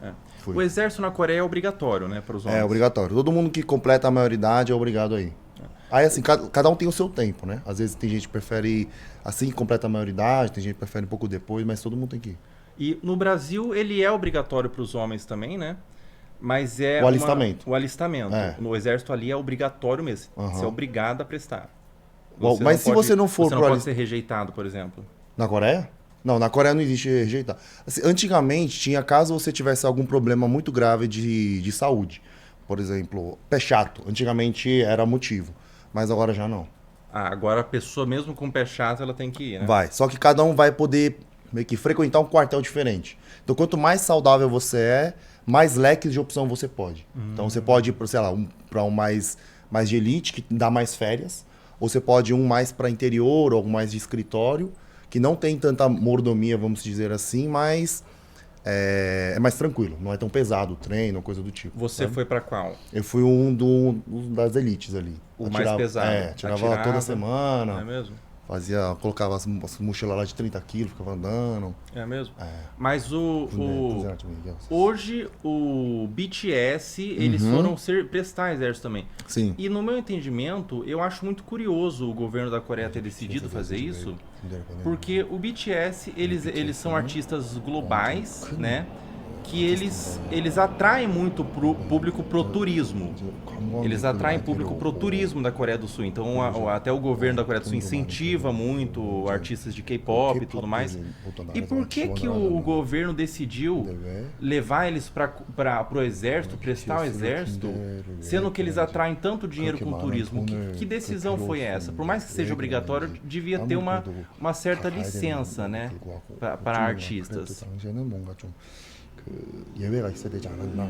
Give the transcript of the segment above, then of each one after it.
É. Fui. O exército na Coreia é obrigatório, né, para os homens? É obrigatório. Todo mundo que completa a maioridade é obrigado aí. Aí, assim, cada um tem o seu tempo, né? Às vezes tem gente que prefere ir assim que completa a maioridade, tem gente que prefere um pouco depois, mas todo mundo tem que ir. E no Brasil ele é obrigatório para os homens também, né? Mas é O alistamento. o alistamento. É. No exército ali é obrigatório mesmo. Aham. Você é obrigado a prestar. Mas se você não for você não pro pode ser rejeitado, por exemplo. Na Coreia? Não, na Coreia não existe rejeitar. Assim, antigamente, tinha caso você tivesse algum problema muito grave de saúde. Por exemplo, pé chato. Antigamente era motivo. Mas agora já não. Ah, agora a pessoa, mesmo com o pé chato, ela tem que ir, né? Vai. Só que cada um vai poder meio que frequentar um quartel diferente. Então, quanto mais saudável você é, mais leques de opção você pode. Então, você pode ir para, sei lá, para um mais de elite, que dá mais férias. Ou você pode ir um mais para interior, ou um mais de escritório, que não tem tanta mordomia, vamos dizer assim, mas é mais tranquilo. Não é tão pesado o treino, coisa do tipo. Você sabe? foi pra qual? Eu fui das elites ali. O mais pesado. Tirava toda semana. É mesmo? Colocava as mochilas lá de 30 quilos, ficava andando. É mesmo? É. Mas hoje o BTS, eles foram prestar exército também. Sim. E no meu entendimento, eu acho muito curioso o governo da Coreia ter decidido fazer isso, porque o BTS, eles são artistas globais, né? Que eles atraem muito pro público pro turismo. Eles atraem público pro turismo da Coreia do Sul. Então, até o governo da Coreia do Sul incentiva muito artistas de K-pop e tudo mais. E por que o governo decidiu levar eles pro exército, prestar o exército, sendo que eles atraem tanto dinheiro com o turismo? Que decisão foi essa? Por mais que seja obrigatório, devia ter uma certa licença, né, para artistas. 예외가 있어야 되지 않았나.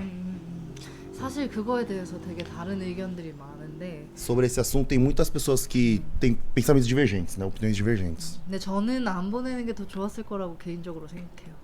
사실 그거에 대해서 되게 다른 의견들이 많은데. Sobre esse assunto tem muitas pessoas que têm pensamentos divergentes, né, opiniões divergentes. 근데 저는 안 보내는 게 더 좋았을 거라고 개인적으로 생각해요.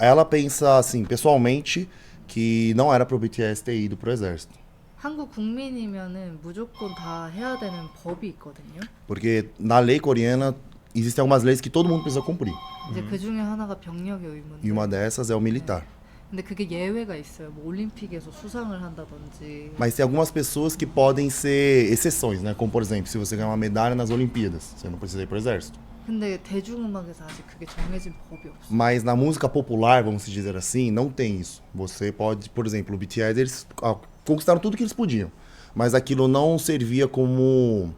Ela pensa assim, pessoalmente, que não era pro BTS ter ido pro exército. 한국 국민이면은 무조건 다 해야 되는 법이 있거든요. Porque na lei coreana existem algumas leis que todo mundo precisa cumprir. 이제 그 중에 하나가 병력의 의무인데. E uma dessas é o militar. 근데 그게 예외가 있어요. 뭐 올림픽에서 수상을 한다든지. Mas tem algumas pessoas que podem ser exceções, né? Como por exemplo, se você ganhar uma medalha nas Olimpíadas, você não precisa ir pro exército. 근데 대중음악에서 아직 그게 정해진 법이 없어. Mas na música popular, vamos dizer assim, não tem isso. Você pode, por exemplo, o BTS, eles conquistaram tudo que eles podiam. Mas aquilo não servia como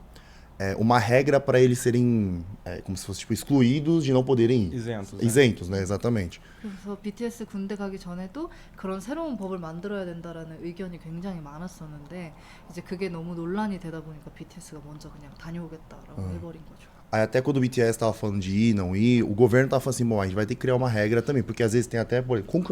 uma regra para eles serem, como se fosse tipo, excluídos de não poderem ir. Isentos, né? Isentos, né? Exatamente. 그래서 BTS 군대 가기 전에도 그런 새로운 법을 만들어야 된다라는 의견이 굉장히 많았었는데 이제 그게 너무 논란이 되다 보니까 BTS가 먼저 그냥 다녀오겠다라고 해버린 거죠. Aí até quando o BTS estava falando de ir, não ir, o governo estava falando assim, bom, a gente vai ter que criar uma regra também, porque às vezes tem até, por exemplo,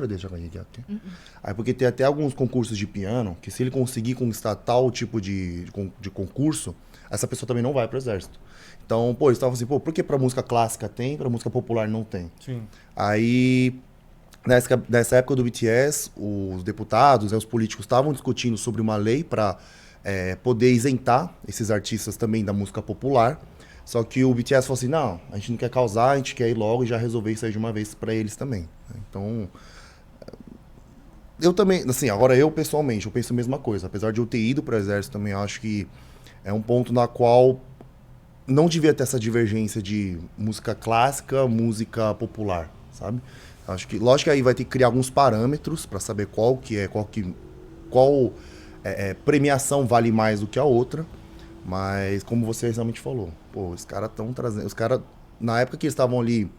aí porque tem até alguns concursos de piano, que se ele conseguir conquistar tal tipo de concurso, essa pessoa também não vai pro exército. Então, eles estavam assim, por que pra música clássica tem, pra música popular não tem? Sim. Aí, nessa época do BTS, os deputados, os políticos estavam discutindo sobre uma lei para poder isentar esses artistas também da música popular. Só que o BTS falou assim, não, a gente não quer causar, a gente quer ir logo e já resolver isso aí de uma vez para eles também. Então, eu também, assim, agora eu pessoalmente, eu penso a mesma coisa. Apesar de eu ter ido para o exército também, eu acho que é um ponto na qual não devia ter essa divergência de música clássica, música popular, sabe? Acho que, lógico que aí vai ter que criar alguns parâmetros para saber qual premiação vale mais do que a outra. Mas, como você realmente falou, os caras estão trazendo... Os caras, na época que eles estavam ali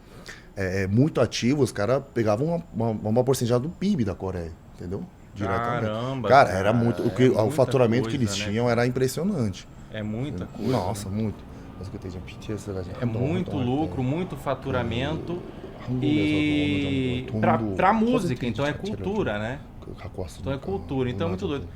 muito ativos, os caras pegavam uma porcentagem do PIB da Coreia, entendeu? Diretamente. Caramba! Cara, era muito... O faturamento coisa, que eles tinham era impressionante. É muita coisa. Nossa, né? muito. É muito lucro, muito faturamento. E pra música, então é cultura, né? Então é cultura, então é muito doido.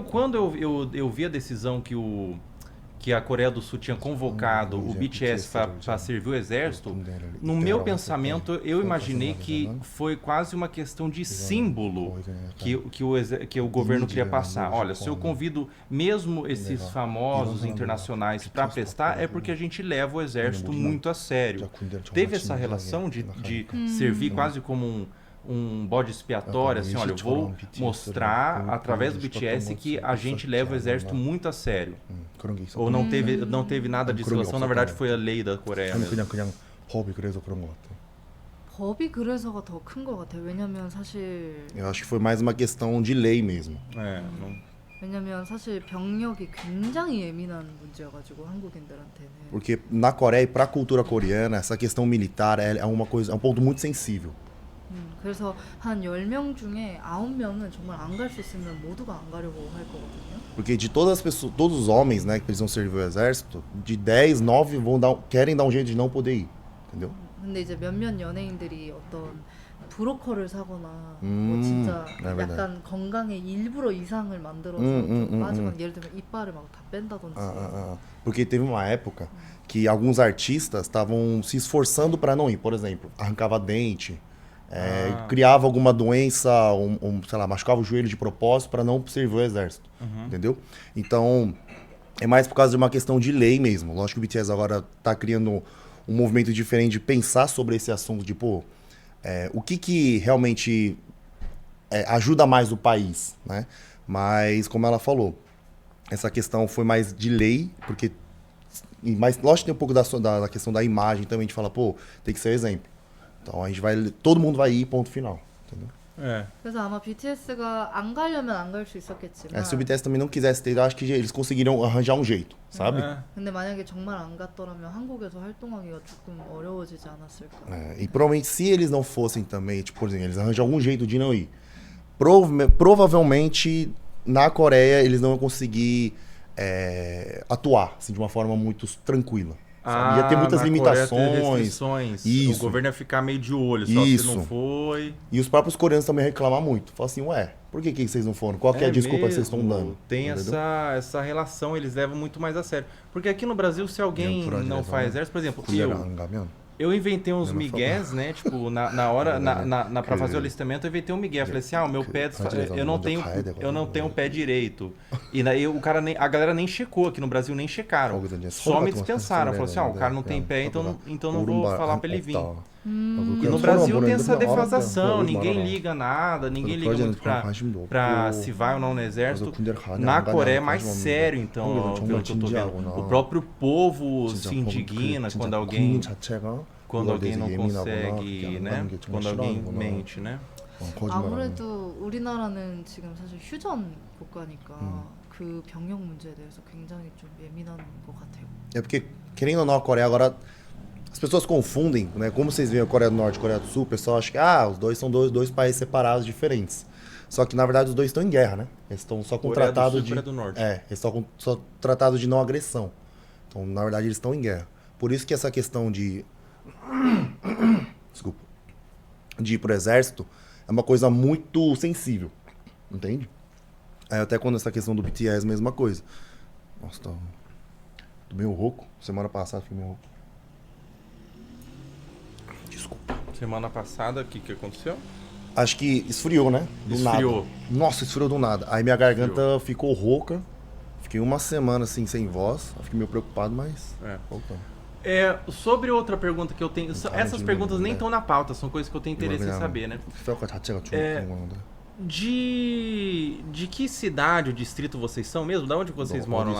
Quando eu vi a decisão que a Coreia do Sul tinha convocado o BTS para servir o exército, no meu pensamento eu imaginei que foi quase uma questão de símbolo que o governo queria passar. Olha, se eu convido mesmo esses famosos internacionais para prestar, é porque a gente leva o exército muito a sério. Teve essa relação de servir quase como um bode expiatório, assim, olha, eu vou mostrar através do BTS que a gente leva o exército muito a sério. Ou não teve nada de escalação, na verdade foi a lei da Coreia mesmo. 그냥 법이 그래서 그런 것 같아. 법이 그래서가 더 큰 것 같아요. 왜냐면 사실 Eu acho que foi mais uma questão de lei mesmo. 왜냐면 사실 병력이 굉장히 예민한 문제여가지고 한국인들한테는. Porque na Coreia e para a cultura coreana, essa questão militar é uma coisa, é um ponto muito sensível. 그래서 한 10명 중에 9명은 정말 안 갈 수 있으면 모두가 안 가려고 할 거거든요. Porque de todas as pessoas, todos os homens, né, que precisam servir o exército, de 10, 9 querem dar um jeito de não poder ir, entendeu? 근데 이제 몇몇 연예인들이 어떤 브로커를 사거나 뭐 진짜 약간 건강에 일부러 이상을 만들어서 좀 빠지거나 예를 들면 이빨을 막 다 뺀다든지. Porque teve uma época que alguns artistas estavam se esforçando para não ir, por exemplo, arrancava dente, criava alguma doença, sei lá, machucava o joelho de propósito para não servir o exército, entendeu? Então, é mais por causa de uma questão de lei mesmo. Lógico que o BTS agora tá criando um movimento diferente de pensar sobre esse assunto de, pô, o que realmente ajuda mais o país, né? Mas, como ela falou, essa questão foi mais de lei, porque... Mas, lógico que tem um pouco da questão da imagem também, de falar, pô, tem que ser exemplo. Então, a gente vai... Todo mundo vai ir, ponto final, entendeu? 그래서 아마 BTS가 안 가려면 안 갈 수 있었겠지만 Se o BTS também não quisesse ter, eu acho que eles conseguiriam arranjar um jeito, sabe? 근데 만약에 정말 안 갔더라면 한국에서 활동하기가 조금 어려워지지 않았을까. E provavelmente se eles não fossem também, tipo, por exemplo, eles arranjam algum jeito de não ir. Provavelmente na Coreia eles não iam conseguir atuar assim, de uma forma muito tranquila. Ia ter muitas limitações. Isso. O governo ia ficar meio de olho, só se não foi. E os próprios coreanos também reclamar muito. Falam assim, ué, por que vocês não foram? Qual que é a desculpa que vocês estão dando? Tem essa relação, eles levam muito mais a sério. Porque aqui no Brasil, se alguém não faz exército, por exemplo, eu inventei uns migués, né? Tipo, na hora, pra fazer o alistamento, eu inventei um migué. Eu falei assim, o meu pé, eu não tenho pé direito. E daí a galera nem checou, aqui no Brasil nem checaram. Só me dispensaram. Falaram assim, o cara não tem pé, então não vou falar pra ele vir. E no Brasil tem essa defasação, ninguém liga nada, ninguém liga muito pra se vai ou não no exército. Na Coreia é mais sério, então, pelo que eu tô vendo. O próprio povo se indigna quando alguém não consegue, né? Quando alguém mente, né? 아무래도 우리나라는 지금 사실 휴전 국가니까 그 병역 문제에 대해서 굉장히 좀 예민한 것 같아요. É porque, querendo ou não, a Coreia agora... As pessoas confundem, né? Como vocês veem a Coreia do Norte e a Coreia do Sul, o pessoal acha que os dois são dois países separados, diferentes. Só que, na verdade, os dois estão em guerra, né? Eles estão só com o tratado de... do Norte. Eles estão só tratado de não agressão. Então, na verdade, eles estão em guerra. Por isso que essa questão de... Desculpa. De ir pro exército é uma coisa muito sensível. Entende? Até quando essa questão do BTS é a mesma coisa. Nossa, tô meio rouco. Semana passada fiquei meio rouco. Desculpa. Semana passada, o que aconteceu? Acho que esfriou, né? Esfriou. Nada. Nossa, esfriou do nada. Aí minha garganta ficou rouca. Fiquei uma semana assim, sem voz. Fiquei meio preocupado, mas voltando. Sobre outra pergunta que eu tenho... Essas perguntas nem estão na pauta, são coisas que eu tenho interesse em saber, né? De que cidade ou distrito vocês são mesmo? Da onde vocês moram lá?